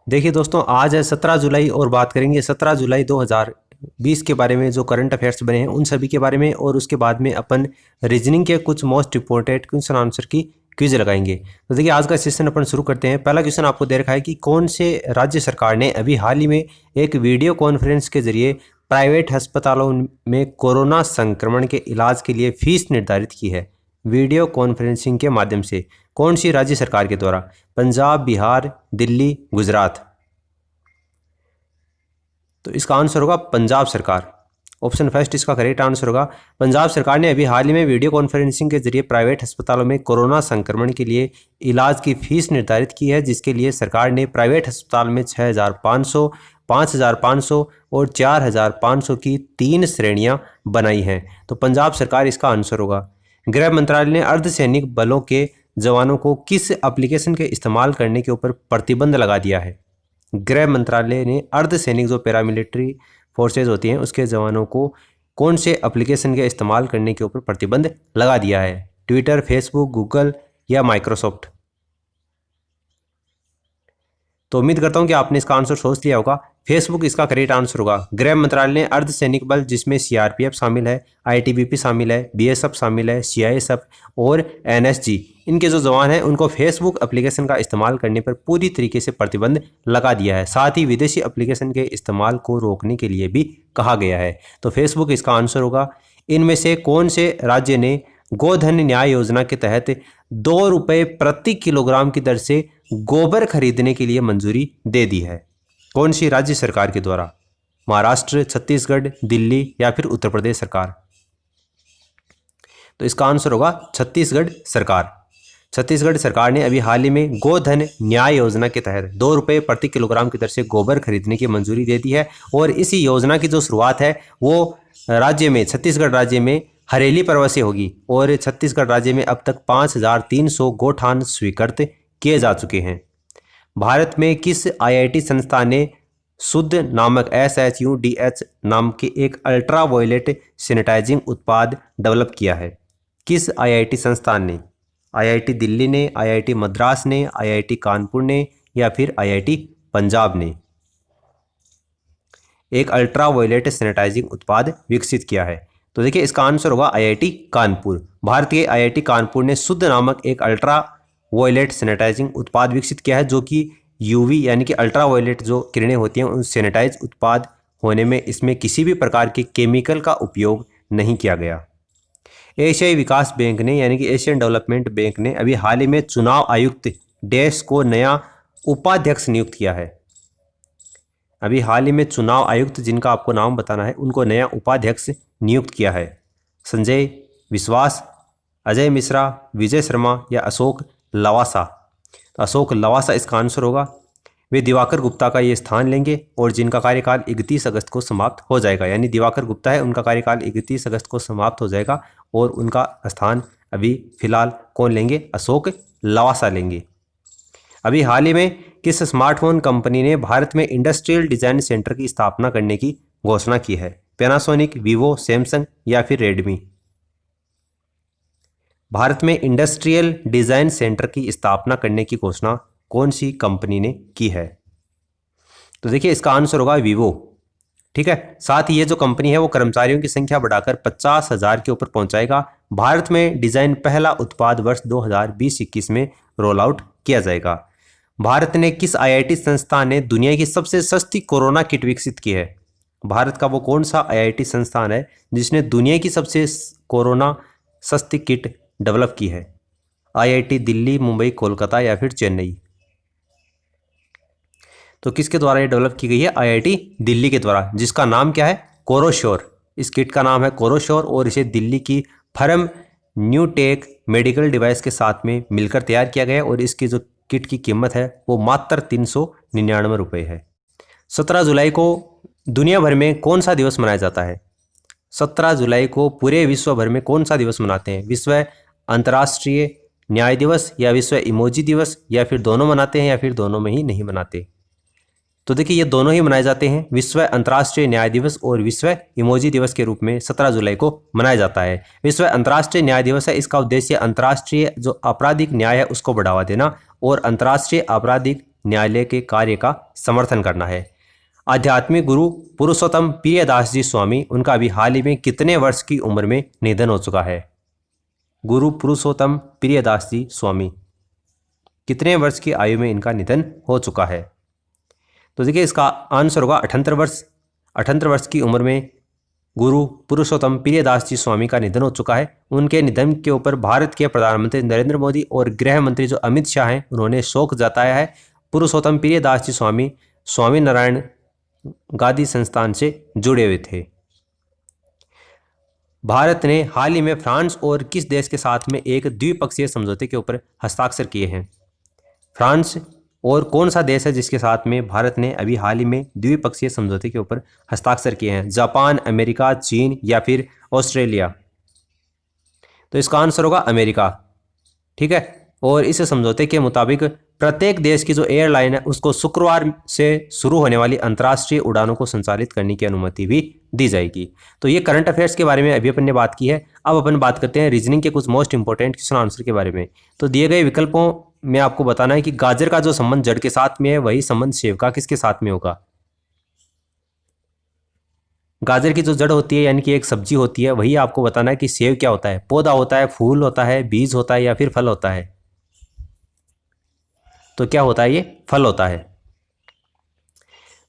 देखिए दोस्तों, आज है 17 जुलाई और बात करेंगे 17 जुलाई 2020 के बारे में। जो करंट अफेयर्स बने हैं उन सभी के बारे में, और उसके बाद में अपन रीजनिंग के कुछ मोस्ट इंपॉर्टेंट क्वेश्चन आंसर की क्विज लगाएंगे। तो देखिए आज का सेशन अपन शुरू करते हैं। पहला क्वेश्चन आपको दे रखा है कि कौन से राज्य सरकार ने अभी हाल ही में एक वीडियो कॉन्फ्रेंस के जरिए प्राइवेट अस्पतालों में कोरोना संक्रमण के इलाज के लिए फीस निर्धारित की है। वीडियो कॉन्फ्रेंसिंग के माध्यम से कौन सी राज्य सरकार के द्वारा? पंजाब, बिहार, दिल्ली, गुजरात। तो इसका आंसर होगा पंजाब सरकार। ऑप्शन फर्स्ट इसका करेक्ट आंसर होगा। पंजाब सरकार ने अभी हाल ही में वीडियो कॉन्फ्रेंसिंग के जरिए प्राइवेट अस्पतालों में कोरोना संक्रमण के लिए इलाज की फीस निर्धारित की है, जिसके लिए सरकार ने प्राइवेट अस्पताल में 6,500, 5,500 और 4,500 की 3 श्रेणियां बनाई हैं। तो पंजाब सरकार इसका आंसर होगा। गृह मंत्रालय ने अर्धसैनिक बलों के जवानों को किस एप्लीकेशन के इस्तेमाल करने के ऊपर प्रतिबंध लगा दिया है? गृह मंत्रालय ने अर्धसैनिक जो पैरामिलिट्री फोर्सेज होती हैं उसके जवानों को कौन से एप्लीकेशन के इस्तेमाल करने के ऊपर प्रतिबंध लगा दिया है? ट्विटर, फेसबुक, गूगल या माइक्रोसॉफ्ट। तो उम्मीद करता हूं कि आपने इसका आंसर सोच लिया होगा। फेसबुक इसका करेक्ट आंसर होगा। गृह मंत्रालय ने अर्धसैनिक बल जिसमें सीआरपीएफ शामिल है, आईटीबीपी शामिल है, बीएसएफ शामिल है, सीआईएसएफ और एनएसजी, इनके जो जवान हैं उनको फेसबुक एप्लीकेशन का इस्तेमाल करने पर पूरी तरीके से प्रतिबंध लगा दिया है। साथ ही विदेशी एप्लीकेशन के इस्तेमाल को रोकने के लिए भी कहा गया है। तो फेसबुक इसका आंसर होगा। इनमें से कौन से राज्य ने गोधन न्याय योजना के तहत 2 रुपये प्रति किलोग्राम की दर से गोबर खरीदने के लिए मंजूरी दे दी है? कौन सी राज्य सरकार के द्वारा? महाराष्ट्र, छत्तीसगढ़, दिल्ली या फिर उत्तर प्रदेश सरकार। तो इसका आंसर होगा छत्तीसगढ़ सरकार। छत्तीसगढ़ सरकार ने अभी हाल ही में गोधन न्याय योजना के तहत 2 रुपये प्रति किलोग्राम की दर से गोबर खरीदने की मंजूरी दे दी है। और इसी योजना की जो शुरुआत है वो राज्य में, छत्तीसगढ़ राज्य में हरेली पर्व से होगी। और छत्तीसगढ़ राज्य में अब तक 5,300 गोठान स्वीकृत किए जा चुके हैं। भारत में किस आईआईटी संस्थान ने शुद्ध नामक SHUDH नाम के एक अल्ट्रा वायलेट सैनिटाइजिंग उत्पाद डेवलप किया है? किस आईआईटी संस्थान ने? आईआईटी दिल्ली ने, आईआईटी मद्रास ने, आईआईटी कानपुर ने या फिर आईआईटी पंजाब ने एक अल्ट्रा वायलेट सैनिटाइजिंग उत्पाद विकसित किया है? तो देखिए इसका आंसर होगा आईआईटी कानपुर। भारत के आईआईटी कानपुर ने शुद्ध नामक एक अल्ट्रा वायलेट सैनिटाइजिंग उत्पाद विकसित किया है, जो कि यूवी यानी कि अल्ट्रा वायलेट जो किरणें होती हैं उन सैनिटाइज उत्पाद होने में इसमें किसी भी प्रकार के केमिकल का उपयोग नहीं किया गया। एशियाई विकास बैंक ने यानी कि एशियन डेवलपमेंट बैंक ने अभी हाल ही में चुनाव आयुक्त डैश को नया उपाध्यक्ष नियुक्त किया है। अभी हाल ही में चुनाव आयुक्त जिनका आपको नाम बताना है उनको नया उपाध्यक्ष नियुक्त किया है। संजय विश्वास, अजय मिश्रा, विजय शर्मा या अशोक लवासा। अशोक लवासा इसका आंसर होगा। वे दिवाकर गुप्ता का ये स्थान लेंगे और जिनका कार्यकाल 31 अगस्त को समाप्त हो जाएगा। यानी दिवाकर गुप्ता है, उनका कार्यकाल 31 अगस्त को समाप्त हो जाएगा और उनका स्थान अभी फिलहाल कौन लेंगे? अशोक लवासा लेंगे। अभी हाल ही में किस स्मार्टफोन कंपनी ने भारत में इंडस्ट्रियल डिजाइन सेंटर की स्थापना करने की घोषणा की है? पैनासोनिक, वीवो, सैमसंग या फिर रेडमी। भारत में इंडस्ट्रियल डिजाइन सेंटर की स्थापना करने की घोषणा कौन सी कंपनी ने की है? तो देखिए इसका आंसर होगा वीवो। ठीक है। साथ ही ये जो कंपनी है वो कर्मचारियों की संख्या बढ़ाकर 50,000 के ऊपर पहुंचाएगा। भारत में डिजाइन पहला उत्पाद वर्ष 2020-21 में रोल आउट किया जाएगा। भारत ने किस आईआईटी संस्थान ने दुनिया की सबसे सस्ती कोरोना किट विकसित की है? भारत का वो कौन सा आईआईटी संस्थान है जिसने दुनिया की सबसे कोरोना सस्ती किट डेवलप की है? आईआईटी दिल्ली, मुंबई, कोलकाता या फिर चेन्नई। तो किसके द्वारा ये डेवलप की गई है? आईआईटी दिल्ली के द्वारा, जिसका नाम क्या है? कोरोश्योर। इस किट का नाम है कोरोश्योर और इसे दिल्ली की फर्म न्यूटेक मेडिकल डिवाइस के साथ में मिलकर तैयार किया गया और इसकी जो किट की कीमत है वो मात्र 399 रुपये है। 17 जुलाई को दुनिया भर में कौन सा दिवस मनाया जाता है? 17 जुलाई को पूरे विश्व भर में कौन सा दिवस मनाते हैं? विश्व अंतर्राष्ट्रीय न्याय दिवस या विश्व इमोजी दिवस या फिर दोनों मनाते हैं या फिर दोनों में ही नहीं मनाते? तो देखिए ये दोनों ही मनाए जाते हैं। विश्व अंतर्राष्ट्रीय न्याय दिवस और विश्व इमोजी दिवस के रूप में 17 जुलाई को मनाया जाता है। विश्व अंतर्राष्ट्रीय न्याय दिवस है, इसका उद्देश्य अंतर्राष्ट्रीय जो आपराधिक न्याय है उसको बढ़ावा देना और अंतर्राष्ट्रीय आपराधिक न्यायालय के कार्य का समर्थन करना है। आध्यात्मिक गुरु पुरुषोत्तम प्रियदास जी स्वामी, उनका अभी हाल ही में कितने वर्ष की उम्र में निधन हो चुका है? गुरु पुरुषोत्तम प्रियदास जी स्वामी, कितने वर्ष की आयु में इनका निधन हो चुका है? तो देखिए इसका आंसर होगा 78 वर्ष। 78 वर्ष की उम्र में गुरु पुरुषोत्तम प्रियदास जी स्वामी का निधन हो चुका है। उनके निधन के ऊपर भारत के प्रधानमंत्री नरेंद्र मोदी और गृह मंत्री जो अमित शाह हैं, उन्होंने शोक जताया है। पुरुषोत्तम प्रियदास जी स्वामी स्वामी नारायण गादी संस्थान से जुड़े हुए थे। भारत ने हाल ही में फ्रांस और किस देश के साथ में एक द्विपक्षीय समझौते के ऊपर हस्ताक्षर किए हैं? फ्रांस और कौन सा देश है जिसके साथ में भारत ने अभी हाल ही में द्विपक्षीय समझौते के ऊपर हस्ताक्षर किए हैं? जापान, अमेरिका, चीन या फिर ऑस्ट्रेलिया? तो इसका आंसर होगा अमेरिका। ठीक है। और इस समझौते के मुताबिक प्रत्येक देश की जो एयरलाइन है उसको शुक्रवार से शुरू होने वाली अंतर्राष्ट्रीय उड़ानों को संचालित करने की अनुमति भी दी जाएगी। तो ये करंट अफेयर्स के बारे में अभी अपन ने बात की है। अब अपन बात करते हैं रीजनिंग के कुछ मोस्ट इंपॉर्टेंट क्वेश्चन आंसर के बारे में। तो दिए गए विकल्पों में आपको बताना है कि गाजर का जो संबंध जड़ के साथ में है वही संबंध सेव का किसके साथ में होगा? गाजर की जो जड़ होती है यानी कि एक सब्जी होती है, वही आपको बताना है कि सेव क्या होता है? पौधा होता है, फूल होता है, बीज होता है या फिर फल होता है? तो क्या होता है? ये फल होता है।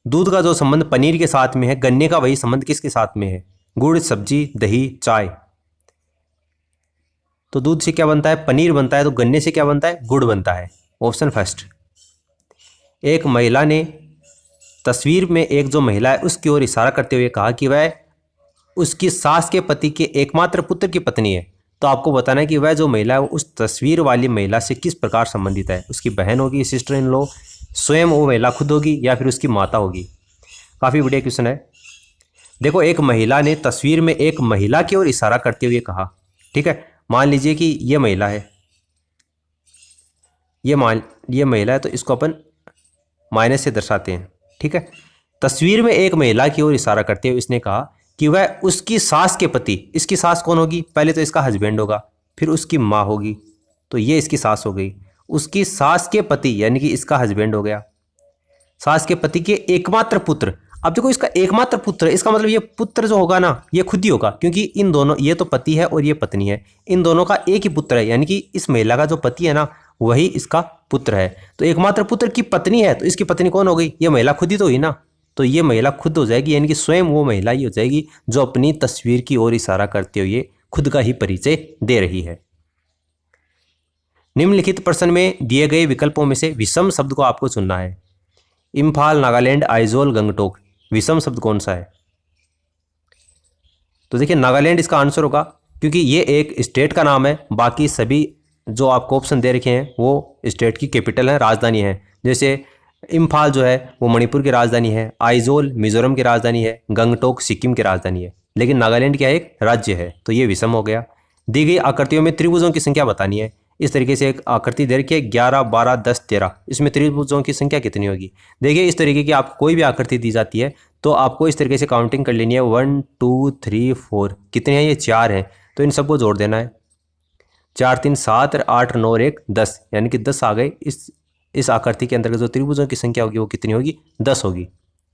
दूध का जो संबंध पनीर के साथ में है, गन्ने का वही संबंध किसके साथ में है? गुड़, सब्जी, दही, चाय। तो दूध से क्या बनता है? पनीर बनता है। तो गन्ने से क्या बनता है? गुड़ बनता है। Option first. एक महिला ने तस्वीर में एक जो महिला है उसकी ओर इशारा करते हुए कहा कि वह उसकी सास के पति के एकमात्र पुत्र की पत्नी है। तो आपको बताना है कि वह जो महिला है वो उस तस्वीर वाली महिला से किस प्रकार संबंधित है? उसकी बहन होगी, सिस्टर इन लॉ, स्वयं वो महिला खुद होगी या फिर उसकी माता होगी? काफ़ी बढ़िया क्वेश्चन है। देखो, एक महिला ने तस्वीर में एक महिला की ओर इशारा करते हुए कहा। ठीक है, मान लीजिए कि ये महिला है, ये महिला है, तो इसको अपन माइनस से दर्शाते हैं। ठीक है, तस्वीर में एक महिला की ओर इशारा करते हुए इसने कहा कि वह उसकी सास के पति, इसकी सास कौन होगी? पहले तो इसका हस्बैंड होगा, फिर उसकी माँ होगी, तो ये इसकी सास हो गई। उसकी सास के पति यानी कि इसका हस्बैंड हो गया। सास के पति के एकमात्र पुत्र। अब देखो, इसका एकमात्र पुत्र, इसका मतलब ये पुत्र जो होगा ना, ये खुद ही होगा, क्योंकि इन दोनों, ये तो पति है और ये पत्नी है, इन दोनों का एक ही पुत्र है, यानी कि इस महिला का जो पति है ना वही इसका पुत्र है। तो एकमात्र पुत्र की पत्नी है, तो इसकी पत्नी कौन हो गई? ये महिला खुद ही तो हुई ना, तो ये महिला खुद हो जाएगी, यानी कि स्वयं वो महिला ही हो जाएगी जो अपनी तस्वीर की ओर इशारा करते हुए खुद का ही परिचय दे रही है। निम्नलिखित प्रश्न में दिए गए विकल्पों में से विषम शब्द को आपको चुनना है। इम्फाल, नागालैंड, आइजोल, गंगटोक, विषम शब्द कौन सा है? तो देखिए, नागालैंड इसका आंसर होगा, क्योंकि ये एक स्टेट का नाम है। बाकी सभी जो आपको ऑप्शन दे रखे हैं वो स्टेट की कैपिटल है, राजधानी है। जैसे इम्फाल जो है वो मणिपुर की राजधानी है, आइजोल मिजोरम की राजधानी है, गंगटोक सिक्किम की राजधानी है, लेकिन नागालैंड क्या एक राज्य है, तो ये विषम हो गया। दी गई आकृतियों में त्रिभुजों की संख्या बतानी है। इस तरीके से एक आकृति दे रखी है 11, 12, 10, 13, इसमें त्रिभुजों की संख्या कितनी होगी? देखिए, इस तरीके की आपको कोई भी आकृति दी जाती है तो आपको इस तरीके से काउंटिंग कर लेनी है। 1, 2, 3, 4, कितने हैं? ये 4 हैं, तो इन सबको जोड़ देना है। 4, 3, 7, 8, 9 और 1, 10, यानी कि 10 आ गए। इस आकृति के अंतर्गत जो त्रिभुजों की संख्या होगी वो कितनी होगी? 10 होगी।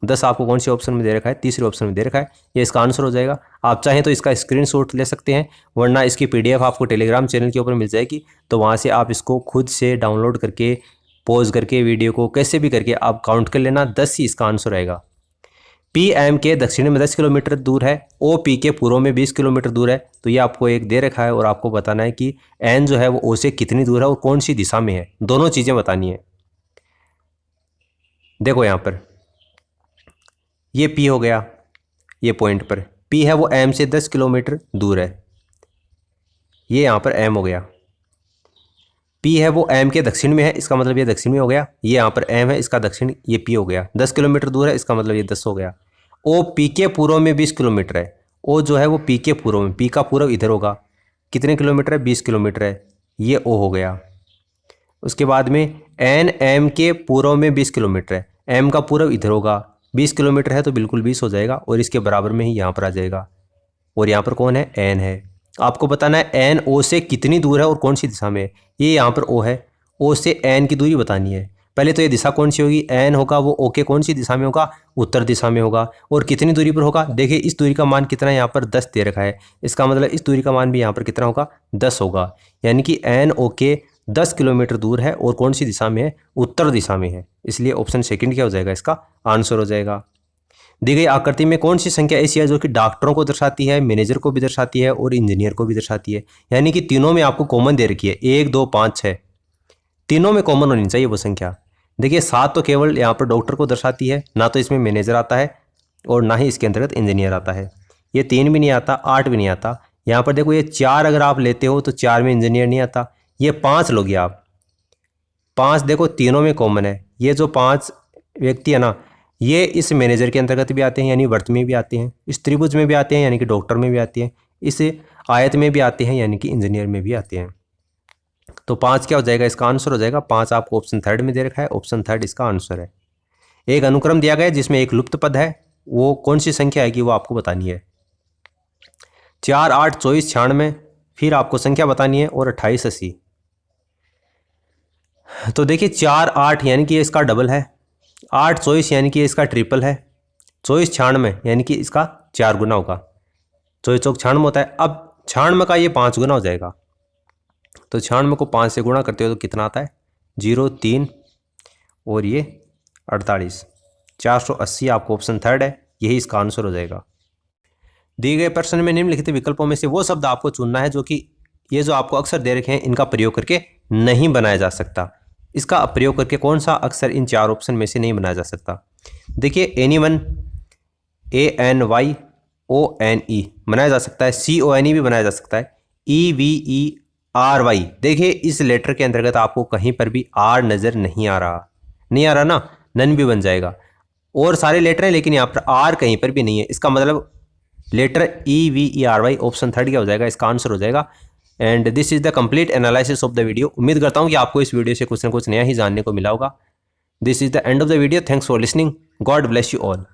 10 आपको कौन सी ऑप्शन में दे रखा है? तीसरे ऑप्शन में दे रखा है, ये इसका आंसर हो जाएगा। आप चाहें तो इसका स्क्रीनशॉट ले सकते हैं, वरना इसकी PDF आपको टेलीग्राम चैनल के ऊपर मिल जाएगी, तो वहाँ से आप इसको खुद से डाउनलोड करके पॉज करके वीडियो को कैसे भी करके आप काउंट कर लेना। 10 ही इसका आंसर आएगा। PM के दक्षिण में 10 किलोमीटर दूर है, OP के पूर्व में 20 किलोमीटर दूर है। तो ये आपको एक दे रखा है और आपको बताना है कि N जो है वो O से कितनी दूर है और कौन सी दिशा में है, दोनों चीज़ें बतानी है। देखो यहाँ पर ये P हो गया, ये पॉइंट पर P है वो M से 10 किलोमीटर दूर है, ये यहाँ पर M हो गया। P है वो M के दक्षिण में है, इसका मतलब ये दक्षिण में हो गया। ये यहाँ पर M है, इसका दक्षिण, ये P हो गया। 10 किलोमीटर दूर है, इसका मतलब ये 10 हो गया। O P के पूर्व में 20 किलोमीटर है, O जो है वो P के पूर्व में, P का पूर्व इधर होगा, कितने किलोमीटर है? 20 किलोमीटर है, ये O हो गया। उसके बाद में N M के पूर्व में 20 किलोमीटर है, M का पूर्व इधर होगा, 20 किलोमीटर है तो बिल्कुल 20 हो जाएगा और इसके बराबर में ही यहाँ पर आ जाएगा। और यहाँ पर कौन है? N है। आपको बताना है N O से कितनी दूर है और कौन सी दिशा में है। ये यहाँ पर O है, O से N की दूरी बतानी है। पहले तो ये दिशा कौन सी होगी, एन होगा, वो ओके कौन सी दिशा में होगा, उत्तर दिशा में होगा। और कितनी दूरी पर होगा, देखिए इस दूरी का मान कितना है, यहाँ पर 10 दे रखा है, इसका मतलब इस दूरी का मान भी यहाँ पर कितना होगा, 10 होगा। यानी कि एन ओके 10 किलोमीटर दूर है और कौन सी दिशा में है, उत्तर दिशा में है। इसलिए ऑप्शन सेकंड क्या हो जाएगा, इसका आंसर हो जाएगा। दी गई आकृति में कौन सी संख्या ऐसी है जो कि डॉक्टरों को दर्शाती है, मैनेजर को भी दर्शाती है और इंजीनियर को भी दर्शाती है। यानी कि तीनों में आपको कॉमन दे रखी है, 1 2 5 6, तीनों में कॉमन होनी चाहिए वो संख्या। देखिए 7 तो केवल यहाँ पर डॉक्टर को दर्शाती है, ना तो इसमें मैनेजर आता है और ना ही इसके अंतर्गत इंजीनियर आता है। ये 3 भी नहीं आता, 8 भी नहीं आता। यहाँ पर देखो ये 4 अगर आप लेते हो तो 4 में इंजीनियर नहीं आता। ये 5 लोगे आप, 5 देखो तीनों में कॉमन है। ये जो 5 व्यक्ति है ना, ये इस मैनेजर के अंतर्गत भी आते हैं यानी वर्त में भी आते हैं, इस त्रिभुज में भी आते हैं यानी कि डॉक्टर में भी आते हैं, इस आयत में भी आते हैं यानी कि इंजीनियर में भी आते हैं। तो 5 क्या हो जाएगा, इसका आंसर हो जाएगा 5। आपको ऑप्शन थर्ड में दे रखा है, ऑप्शन थर्ड इसका आंसर है। एक अनुक्रम दिया गया है जिसमें एक लुप्त पद है, वो कौन सी संख्या आएगी वो आपको बतानी है। 4 8 24 96, फिर आपको संख्या बतानी है, और 28 80। तो देखिए 4 8 यानी कि इसका डबल है, 8 24 यानी कि इसका ट्रिपल है, 24 96 यानी कि इसका 4 गुना होगा। 24 चौक 96 होता है। अब 96 का ये 5 गुना हो जाएगा, तो 96 को 5 से गुणा करते हो तो कितना आता है, 0 3 और ये 48, 480। आपको ऑप्शन थर्ड है, यही इसका आंसर हो जाएगा। दिए गए प्रश्न में निम्नलिखित विकल्पों में से वो शब्द आपको चुनना है जो कि ये जो आपको अक्षर दे रखे हैं इनका प्रयोग करके नहीं बनाया जा सकता। इसका प्रयोग करके कौन सा अक्षर इन 4 ऑप्शन में से नहीं बनाया जा सकता। देखिए ANY ANYONE बनाया जा सकता है, CONE भी बनाया जा सकता है, EVERY। देखिए इस लेटर के अंतर्गत आपको कहीं पर भी R नज़र नहीं आ रहा ना, नन भी बन जाएगा। और सारे लेटर हैं लेकिन यहाँ पर R कहीं पर भी नहीं है, इसका मतलब लेटर EVERY ऑप्शन थर्ड क्या हो जाएगा, इसका आंसर हो जाएगा। And this is the complete analysis of the video. उम्मीद करता हूँ कि आपको इस वीडियो से कुछ ना कुछ नया ही जानने को मिला होगा। This is the end of the video. Thanks for listening. God bless you all.